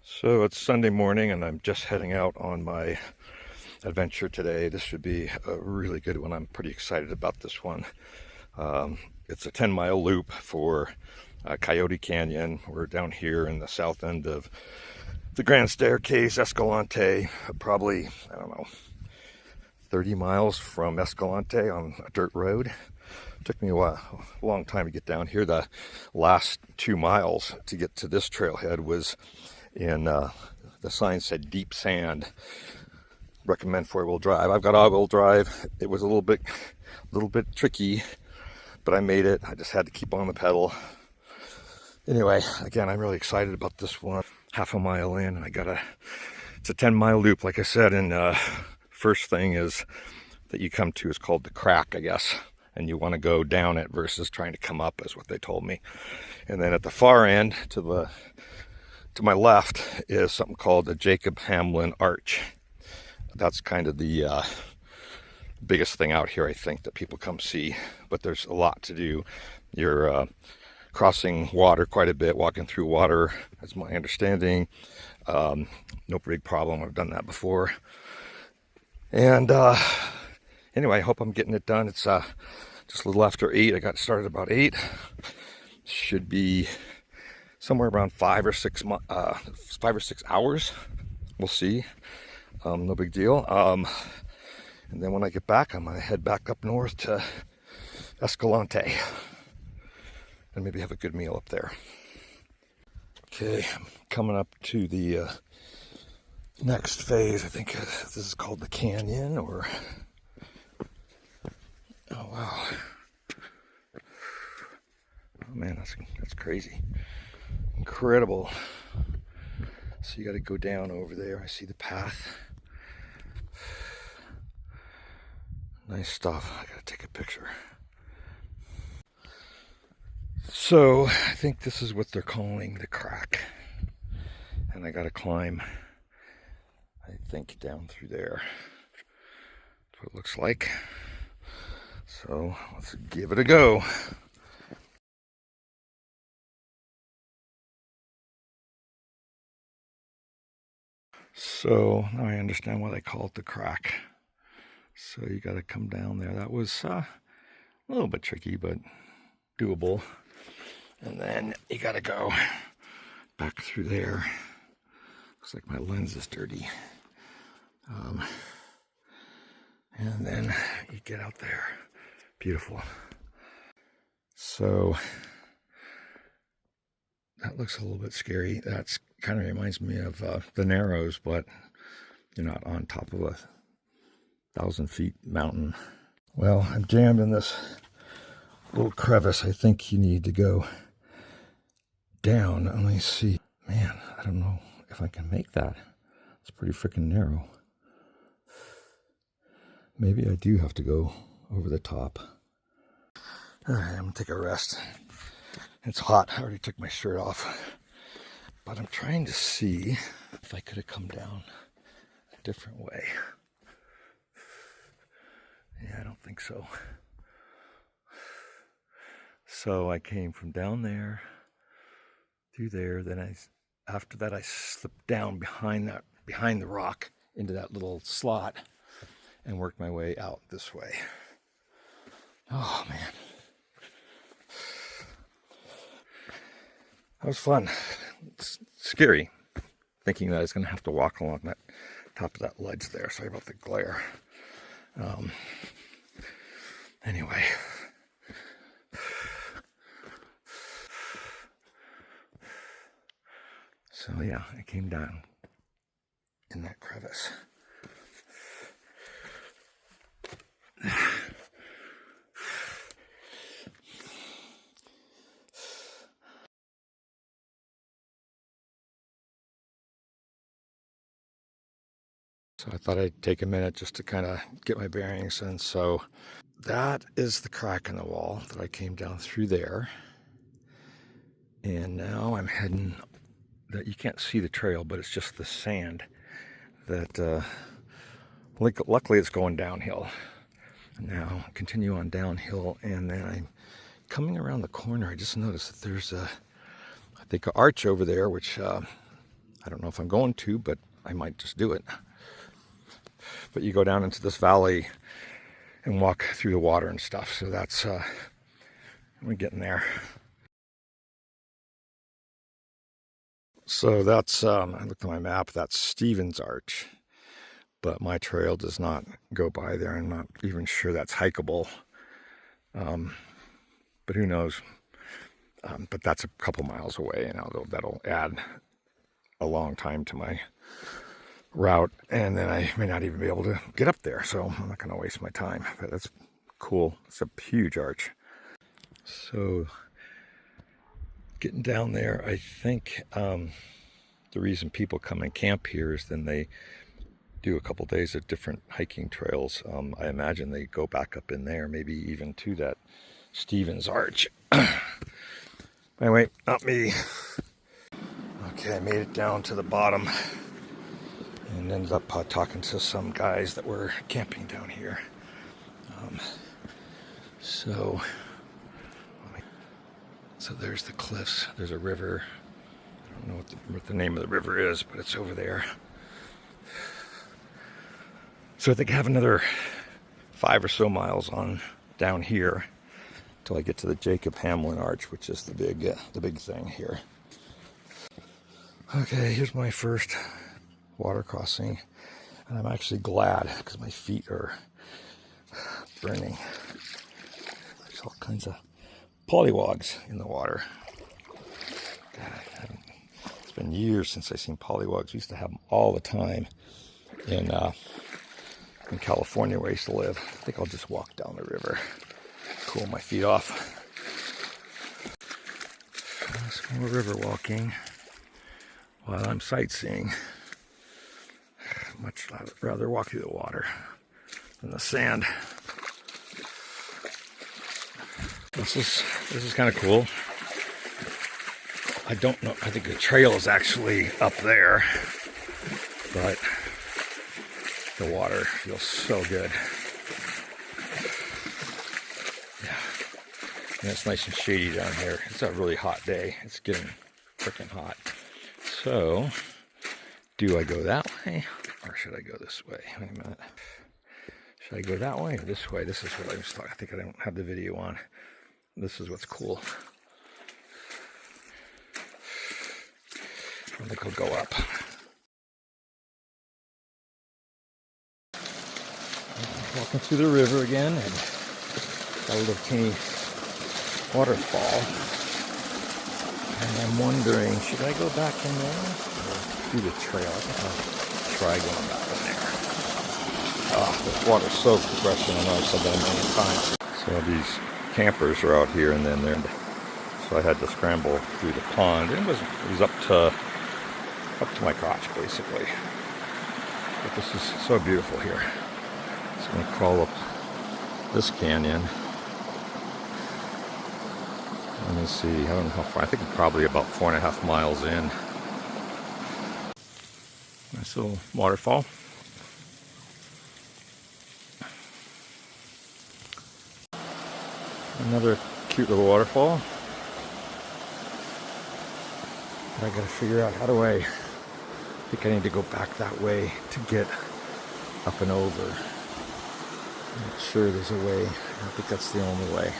So it's Sunday morning and I'm just heading out on my adventure today. This should be a really good one. I'm pretty excited about this one. It's a 10-mile loop for Coyote Canyon. We're down here in the south end of the Grand Staircase, Escalante, probably, I don't know, 30 miles from Escalante on a dirt road. It took me a long time to get down here. The last 2 miles to get to this trailhead was in, the sign said deep sand, recommend 4-wheel drive. I've got all-wheel drive. It was a little bit tricky, but I made it. I just had to keep on the pedal. Anyway, again, I'm really excited about this one. Half a mile in, and it's a 10-mile loop, like I said. And first thing is that you come to is called the crack, I guess, and you want to go down it versus trying to come up, is what they told me. And then at the far end, to my left, is something called the Jacob Hamblin Arch. That's kind of the biggest thing out here, I think, that people come see. But there's a lot to do. You're crossing water quite a bit, walking through water, that's my understanding. No big problem. I've done that before. And anyway, I hope I'm getting it done. It's just a little after 8. I got started about 8. Should be somewhere around 5 or 6 hours. We'll see. No big deal. And then when I get back, I'm gonna head back up north to Escalante and maybe have a good meal up there. Okay, I'm coming up to the next phase. I think this is called the canyon, or oh wow, oh man, that's crazy, incredible. So you got to go down over there. I see the path. Nice stuff. I got to take a picture. So I think this is what they're calling the crack, and I got to climb, I think, down through there. That's what it looks like. So let's give it a go. So now I understand why they call it the crack. So you got to come down there. That was a little bit tricky, but doable. And then you got to go back through there. Looks like my lens is dirty. And then you get out there. Beautiful. So that looks a little bit scary. That's kind of reminds me of the Narrows, but you're not on top of a 1,000-foot mountain. Well, I'm jammed in this little crevice. I think you need to go down. Let me see. Man, I don't know if I can make that. It's pretty freaking narrow. Maybe I do have to go over the top. All right, I'm gonna take a rest. It's hot. I already took my shirt off. But I'm trying to see if I could have come down a different way. Yeah, I don't think so. So I came from down there through there. Then after that I slipped down behind the rock into that little slot and worked my way out this way. Oh man, that was fun. It's scary thinking that I was going to have to walk along that top of that ledge there. Sorry about the glare. Anyway. So yeah, I came down in that crevice. So I thought I'd take a minute just to kind of get my bearings. And so that is the crack in the wall that I came down through there. And now I'm heading, that you can't see the trail, but it's just the sand that, luckily it's going downhill. Now continue on downhill, and then I'm coming around the corner. I just noticed that there's I think, an arch over there, which I don't know if I'm going to, but I might just do it. But you go down into this valley and walk through the water and stuff. So that's, we're getting there. So that's, I looked at my map, that's Stevens Arch. But my trail does not go by there. I'm not even sure that's hikeable. But who knows? But that's a couple miles away, and that'll add a long time to my route, and then I may not even be able to get up there, so I'm not going to waste my time. But that's cool. It's a huge arch. So getting down there, I think the reason people come and camp here is then they do a couple days of different hiking trails. I imagine they go back up in there, maybe even to that Stevens Arch. Anyway, not me. Okay, I made it down to the bottom and ended up talking to some guys that were camping down here. So there's the cliffs. There's a river. I don't know what the name of the river is, but it's over there. So I think I have another 5 or so miles on down here till I get to the Hamblin Arch, which is the big thing here. Okay, here's my first water crossing, and I'm actually glad because my feet are burning. There's all kinds of pollywogs in the water. God, it's been years since I've seen pollywogs. We used to have them all the time in California where I used to live. I think I'll just walk down the river, cool my feet off. Some more river walking while I'm sightseeing. Much rather walk through the water than the sand. This is kind of cool. I don't know. I think the trail is actually up there, but the water feels so good. Yeah, and it's nice and shady down here. It's a really hot day. It's getting freaking hot. So, do I go that way or should I go this way? Wait a minute. Should I go that way or this way? This is what I was talking. I think I don't have the video on. This is what's cool. I think I'll go up. Walking through the river again, and got a little teeny waterfall. And I'm wondering, should I go back in there or do the trail? I think I'll try going back in there. This water's so refreshing. I know I've said that a million times. So these campers are out here, and then so I had to scramble through the pond. It was up to my crotch, basically. But this is so beautiful here. So I'm going to crawl up this canyon. Let me see, I don't know how far. I think I'm probably about 4.5 miles in. Nice little waterfall. Another cute little waterfall. I gotta figure out how do I think I need to go back that way to get up and over. I'm not sure there's a way. I think that's the only way.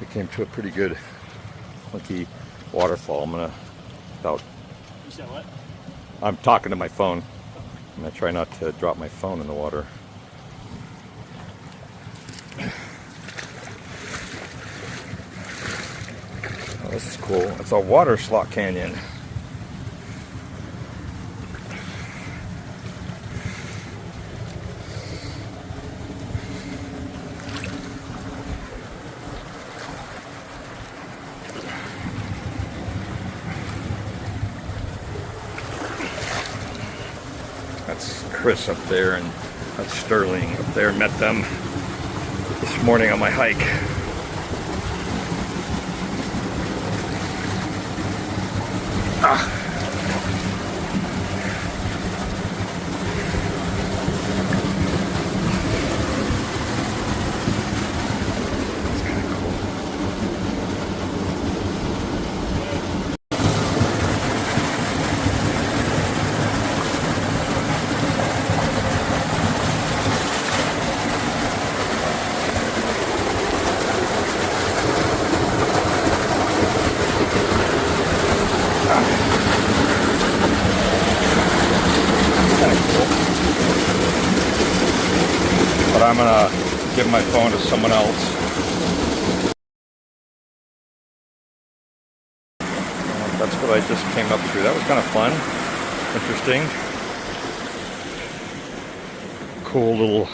We came to a pretty good funky waterfall. I'm gonna about. You said what? I'm talking to my phone. I'm gonna try not to drop my phone in the water. Oh, this is cool. It's a water slot canyon. That's Chris up there, and that's Sterling up there. Met them this morning on my hike. but I'm gonna give my phone to someone else. That's what I just came up through. That was kind of fun, interesting, cool little.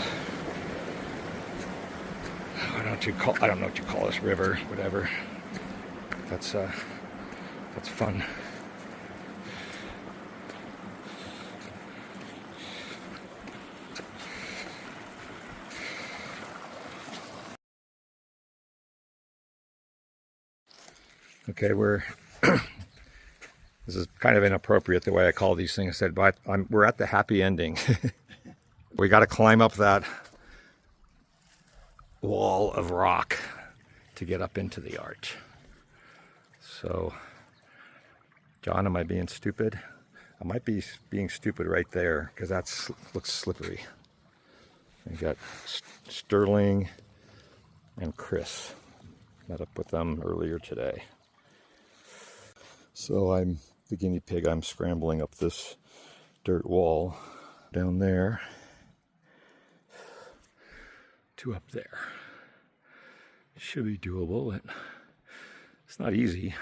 I don't know what you call this river, whatever. That's fun. Okay, this is kind of inappropriate the way I call these things. But we're at the happy ending. We got to climb up that wall of rock to get up into the arch. So, John, am I being stupid? I might be being stupid right there because that looks slippery. We got Sterling and Chris. Met up with them earlier today. So I'm the guinea pig. I'm scrambling up this dirt wall down there to up there. Should be doable, but it's not easy.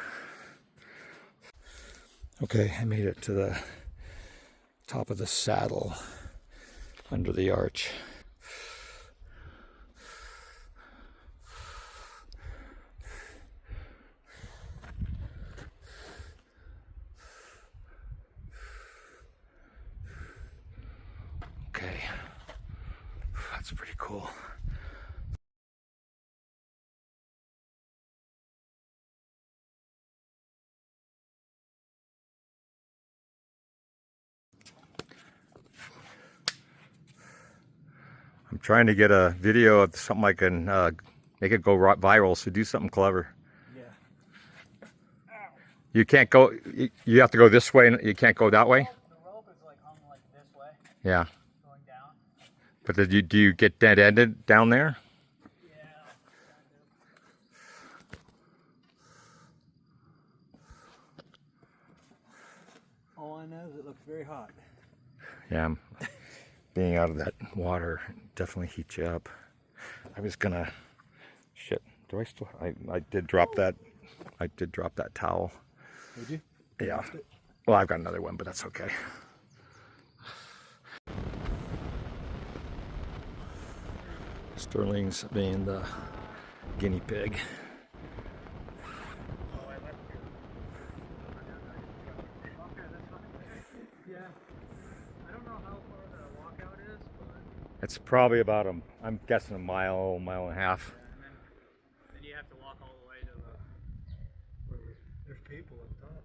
Okay, I made it to the top of the saddle under the arch. Okay, that's pretty cool. I'm trying to get a video of something I can make it go viral, so do something clever. Yeah. You can't go, you have to go this way, and you can't go that way? The rope is like hung like this way. Yeah. Going down. But do you get dead-ended down there? Yeah. All I know is it looks very hot. Yeah, being out of that water definitely heats you up. I was gonna, shit, do I still, I did drop that towel. Did you? Yeah. Well, I've got another one, but that's okay. Sterling's being the guinea pig. It's probably about I'm guessing a mile and a half. Yeah, and then you have to walk all the way to the. There's people up top.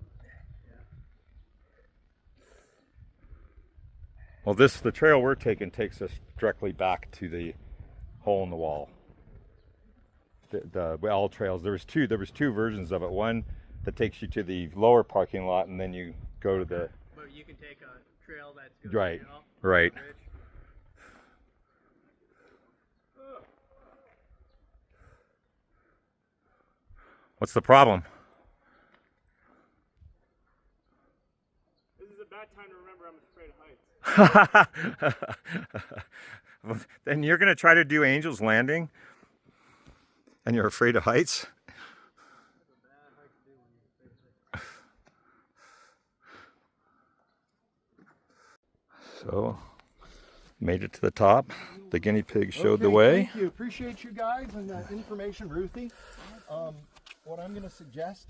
Yeah. Well, the trail we're taking takes us directly back to the hole in the wall. The all trails. There was two versions of it. One that takes you to the lower parking lot, and then you go to the. But you can take a trail that's good. Right. Right. What's the problem? This is a bad time to remember I'm afraid of heights. Then you're going to try to do Angel's Landing and you're afraid of heights? So, made it to the top. The guinea pig showed the way. Thank you. Appreciate you guys and the information, Ruthie. What I'm going to suggest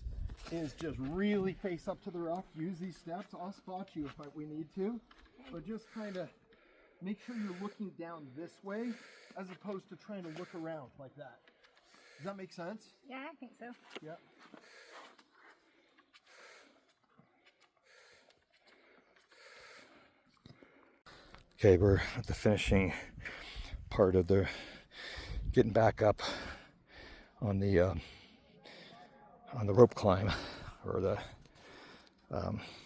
is just really face up to the rock. Use these steps. I'll spot you if we need to. But just kind of make sure you're looking down this way as opposed to trying to look around like that. Does that make sense? Yeah, I think so. Yep. Okay, we're at the finishing part of the getting back up on the rope climb, or the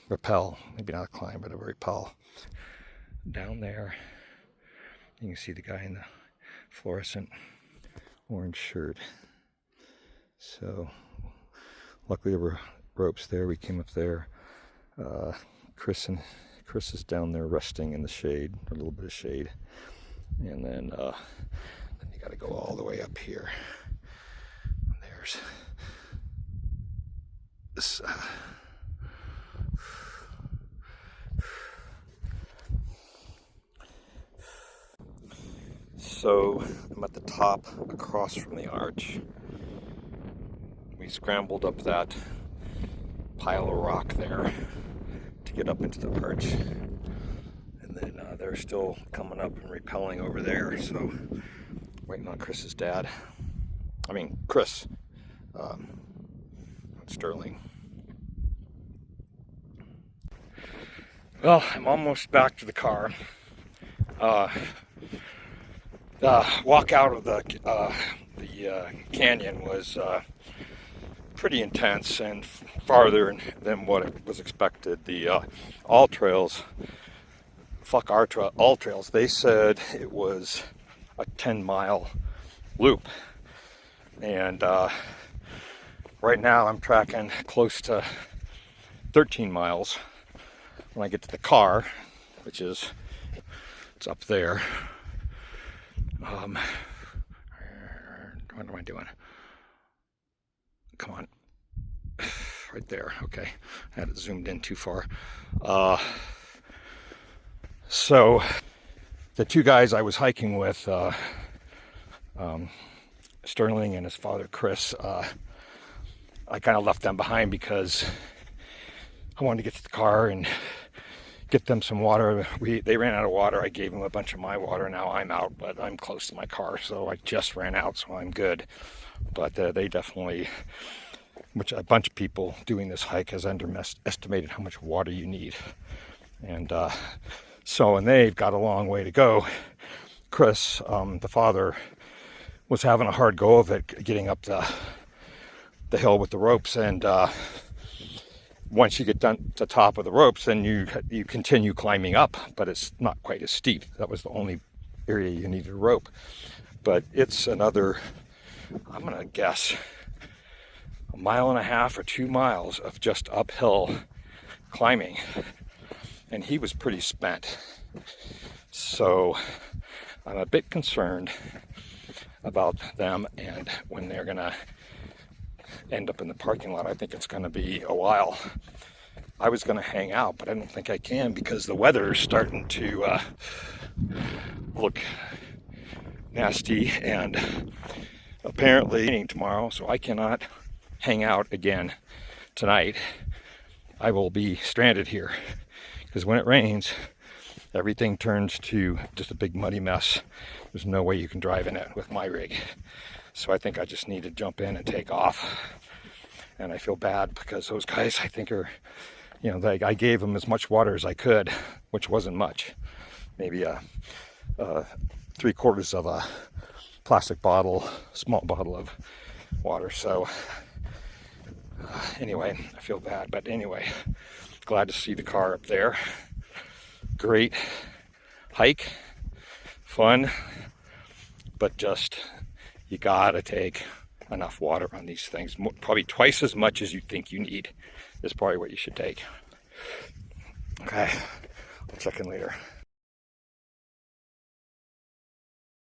rappel, maybe not a climb, but a rappel. Down there, you can see the guy in the fluorescent orange shirt. So, luckily there were ropes there. We came up there. Chris is down there resting in the shade, a little bit of shade. And then you got to go all the way up here. There's this. So I'm at the top across from the arch. We scrambled up that pile of rock there to get up into the arch. And then they're still coming up and rappelling over there. So waiting on Chris's dad. I mean, Chris. Sterling. Well, I'm almost back to the car. The walk out of the canyon was pretty intense and farther than what it was expected. The all trails, all trails, they said it was a 10-mile loop. And right now I'm tracking close to 13 miles when I get to the car, which is, it's up there. What am I doing? Come on. Right there. Okay. I had it zoomed in too far. So the two guys I was hiking with, Sterling and his father, Chris, I kind of left them behind because I wanted to get to the car and get them some water. They ran out of water. I gave them a bunch of my water. Now I'm out, but I'm close to my car, so I just ran out, so I'm good. But they definitely, which a bunch of people doing this hike has underestimated how much water you need. And and they've got a long way to go. Chris, the father, was having a hard go of it getting up the hill with the ropes, and once you get done to the top of the ropes, then you continue climbing up, but it's not quite as steep. That was the only area you needed a rope. But it's another, I'm gonna guess, 1.5 miles or 2 miles of just uphill climbing. And he was pretty spent. So I'm a bit concerned about them and when they're gonna end up in the parking lot. I think it's gonna be a while. I was gonna hang out, but I don't think I can because the weather is starting to look nasty, and apparently raining tomorrow, so I cannot hang out again tonight. I will be stranded here because when it rains, everything turns to just a big muddy mess. There's no way you can drive in it with my rig. So I think I just need to jump in and take off. And I feel bad because those guys, I think, are, I gave them as much water as I could, which wasn't much. Maybe 3/4 of a plastic bottle, small bottle of water. So anyway, I feel bad. But anyway, glad to see the car up there. Great hike, fun, but just, you gotta take enough water on these things. Probably twice as much as you think you need is probably what you should take. Okay, I'll check in later.